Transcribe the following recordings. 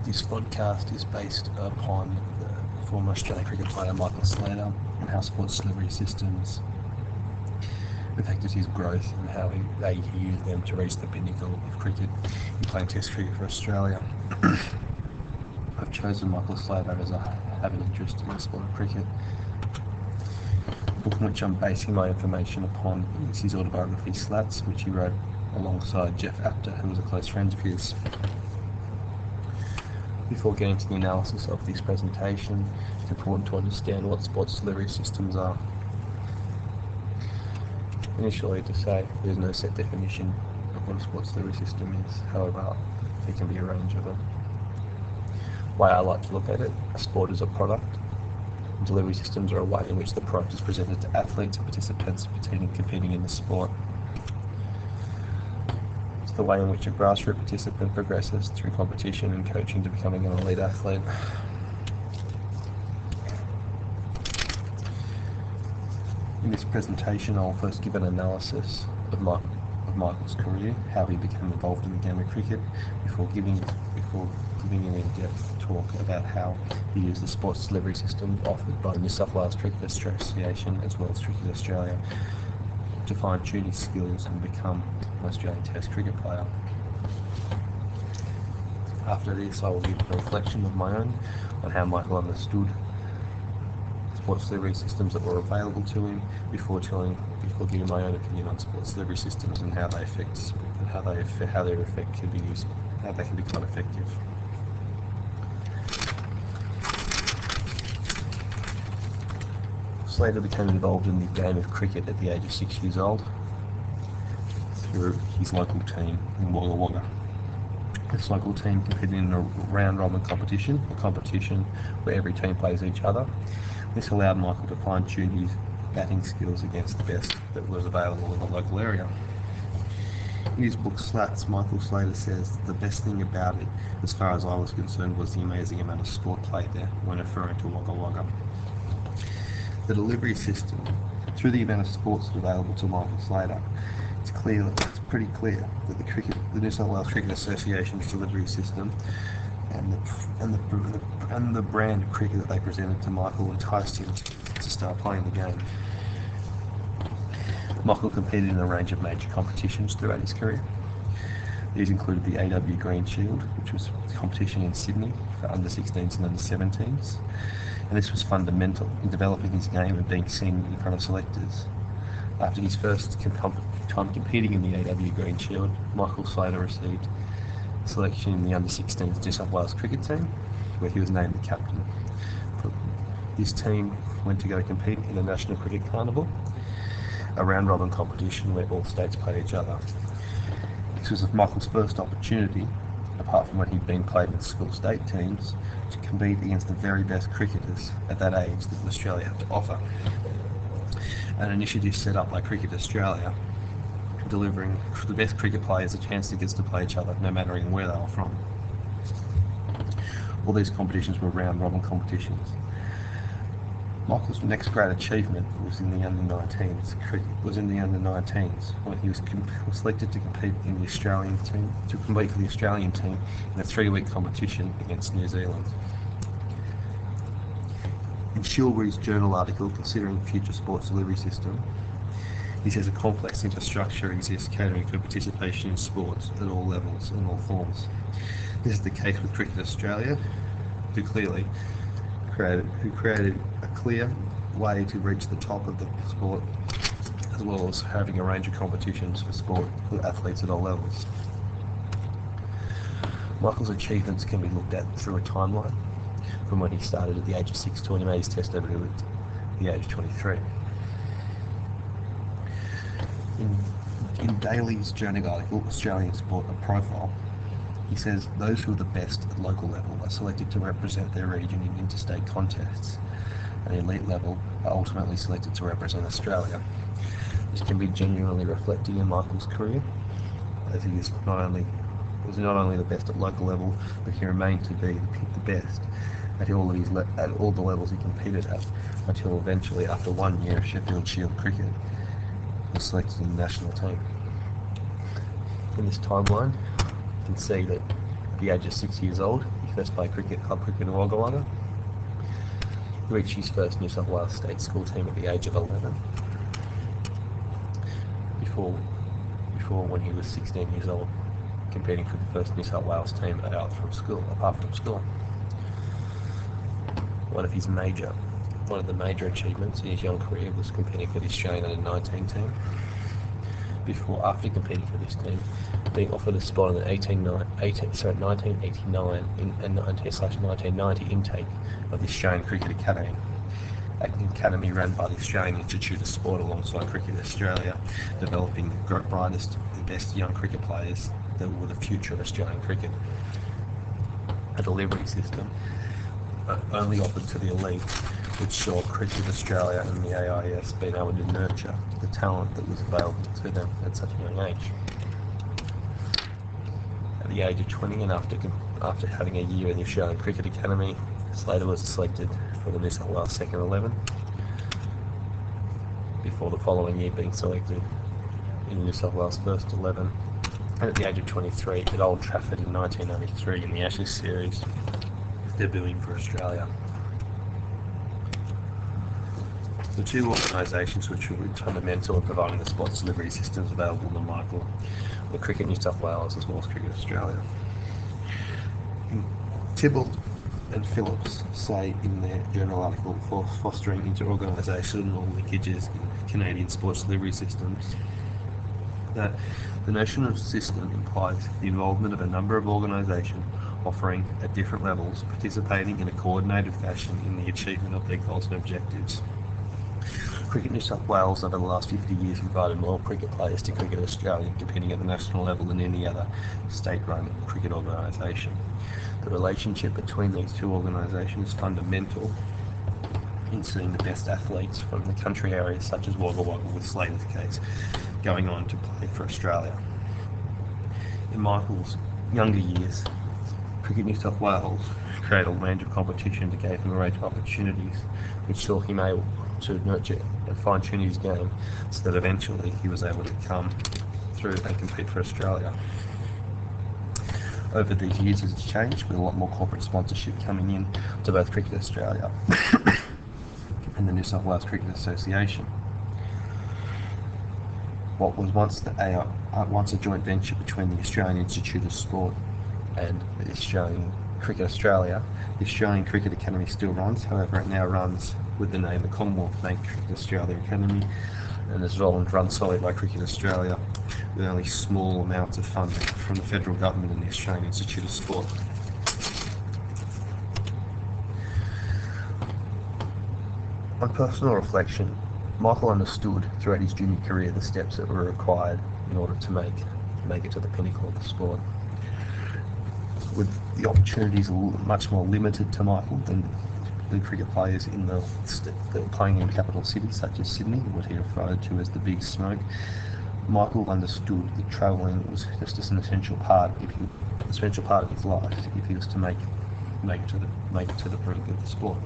This podcast is based upon the former Australian cricket player Michael Slater and how sports delivery systems affected his growth and how he used them to reach the pinnacle of cricket in playing Test cricket for Australia. I've chosen Michael Slater as I have an interest in the sport of cricket. The book in which I'm basing my information upon is his autobiography Slats, which he wrote alongside Jeff Apter, who was a close friend of his. Before getting to the analysis of this presentation, it's important to understand what sports delivery systems are. Initially, to say there's no set definition of what a sports delivery system is, however, there can be a range of them. The way I like to look at it, a sport is a product. Delivery systems are a way in which the product is presented to athletes and participants competing in the sport. It's the way in which a grassroots participant progresses through competition and coaching to becoming an elite athlete. In this presentation, I'll first give an analysis of Michael's career, how he became involved in the game of cricket, before giving an in-depth talk about how he used the sports delivery system offered by the New South Wales Cricket Association as well as Cricket Australia to fine-tune his skills and become an Australian Test cricket player. After this, I will give a reflection of my own on how Michael understood sports delivery systems that were available to him before giving my own opinion on sports delivery systems and how they affect and how their effect can be used, how they can be quite effective. Slater became involved in the game of cricket at the age of 6 years old through his local team in Wagga Wagga. This local team competed in a round-robin competition, a competition where every team plays each other. This allowed Michael to fine-tune his batting skills against the best that was available in the local area. In his book Slats, Michael Slater says the best thing about it, as far as I was concerned, was the amazing amount of sport played there when referring to Wagga Wagga. The delivery system, through the amount of sports available to Michael Slater, it's pretty clear that the New South Wales Cricket Association's delivery system and the brand of cricket that they presented to Michael enticed him to start playing the game. Michael competed in a range of major competitions throughout his career. These included the AW Green Shield, which was a competition in Sydney for under-16s and under-17s, and this was fundamental in developing his game and being seen in front of selectors. After his first time competing in the AW Green Shield, Michael Slater received selection in the under-16s New South Wales cricket team, where he was named the captain. His team went to go compete in the National Cricket Carnival, a round-robin competition where all states played each other. This was Michael's first opportunity, apart from when he'd been played with school state teams, to compete against the very best cricketers at that age that Australia had to offer. An initiative set up by Cricket Australia, delivering the best cricket players a chance to play each other, no matter where they were from. All these competitions were round-robin competitions. Michael's next great achievement was in the under-19s. When he was selected to compete in the Australian team, for the Australian team in a 3-week competition against New Zealand. In Shilbury's journal article considering the future sports delivery system, he says a complex infrastructure exists catering for participation in sports at all levels and all forms. This is the case with Cricket Australia, who created a clear way to reach the top of the sport, as well as having a range of competitions for athletes at all levels. Michael's achievements can be looked at through a timeline, from when he started at the age of 6 to when he made his test debut at the age of 23. In Daly's journal article, Australian Sport, a profile, he says those who are the best at local level are selected to represent their region in interstate contests, and the elite level are ultimately selected to represent Australia. This can be genuinely reflected in Michael's career, as he was not only the best at local level, but he remained to be the best at all the levels he competed at, until eventually, after 1 year of Sheffield Shield cricket, he was selected in the national team. In this timeline, you can see that at the age of 6 years old, he first played club cricket in Wagga Wagga. He reached his first New South Wales state school team at the age of 11. Before when he was 16 years old, competing for the first New South Wales team apart from school. One of the major achievements in his young career was competing for the Australian under-19 team. After competing for this team, being offered a spot in the 1989 and 1990 intake of the Australian Cricket Academy, an academy run by the Australian Institute of Sport alongside Cricket Australia, developing the brightest and best young cricket players that were the future of Australian cricket. A delivery system only offered to the elite, which saw Cricket Australia and the AIS being able to nurture the talent that was available to them at such a young age. At the age of 20 and after having a year in the Australian Cricket Academy, Slater was selected for the New South Wales second 11, before the following year being selected in the New South Wales first 11, and at the age of 23 at Old Trafford in 1993 in the Ashes series, debuting for Australia. The two organisations which were fundamental in providing the sports delivery systems available to Michael were Cricket New South Wales as well as Cricket Australia. Tibble and Phillips say in their journal article for fostering inter-organisational linkages in Canadian sports delivery systems that the notion of system implies the involvement of a number of organisations offering at different levels, participating in a coordinated fashion in the achievement of their goals and objectives. Cricket New South Wales over the last 50 years provided more cricket players to Cricket Australia competing at the national level than any other state-run cricket organisation. The relationship between these two organisations is fundamental in seeing the best athletes from the country areas such as Wagga Wagga, with Slater's case, going on to play for Australia. In Michael's younger years, Cricket New South Wales created a range of competition that gave him a range of opportunities which saw him able to nurture and fine-tune his game so that eventually he was able to come through and compete for Australia. Over these years it's changed, with a lot more corporate sponsorship coming in to both Cricket Australia and the New South Wales Cricket Association. What was once a joint venture between the Australian Institute of Sport and the Australian Cricket Australia, the Australian Cricket Academy still runs. However, it now runs with the name the Commonwealth Bank Cricket Australia Academy, and is run solely by Cricket Australia, with only small amounts of funding from the federal government and the Australian Institute of Sport. On personal reflection, Michael understood throughout his junior career the steps that were required in order to make it to the pinnacle of the sport. With the opportunities much more limited to Michael than the cricket players that were playing in capital cities such as Sydney, what he referred to as the big smoke, Michael understood that travelling was just an essential part of his life if he was to make it to the brink of the sport.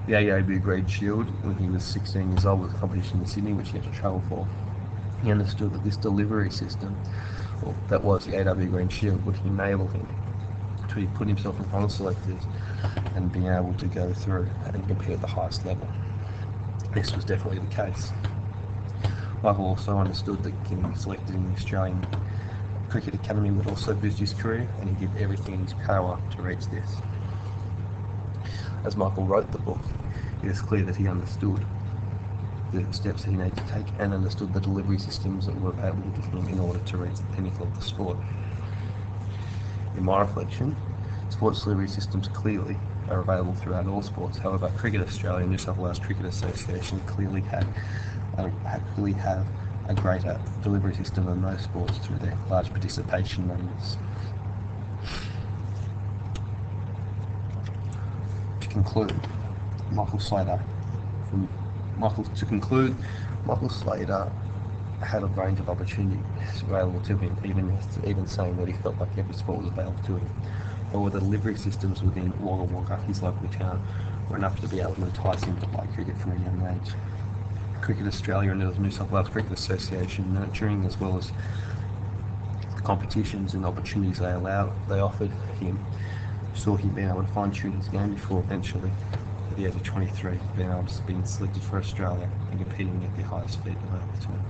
The AAB Grade Shield, when he was 16 years old, was a competition in Sydney which he had to travel for. He understood that this delivery system, that was the AW Green Shield, would enable him to put himself in front of selectors and being able to go through and compete at the highest level. This was definitely the case. Michael also understood that getting selected in the Australian Cricket Academy would also boost his career, and he did everything in his power to reach this. As Michael wrote the book, it is clear that he understood the steps that he needed to take and understood the delivery systems that were available to him in order to reach the pinnacle of the sport. In my reflection, sports delivery systems clearly are available throughout all sports. However, Cricket Australia and New South Wales Cricket Association clearly have a greater delivery system than most sports through their large participation numbers. To conclude, Michael Slater had a range of opportunities available to him, even saying that he felt like every sport was available to him. Or the delivery systems within Wagga Wagga, his local town, were enough to be able to entice him to play cricket from a young age. Cricket Australia and the New South Wales Cricket Association nurturing as well as the competitions and opportunities they offered him, saw him being able to fine-tune his game before eventually, at the age of 23, being able to be selected for Australia and competing at the highest feat available to him.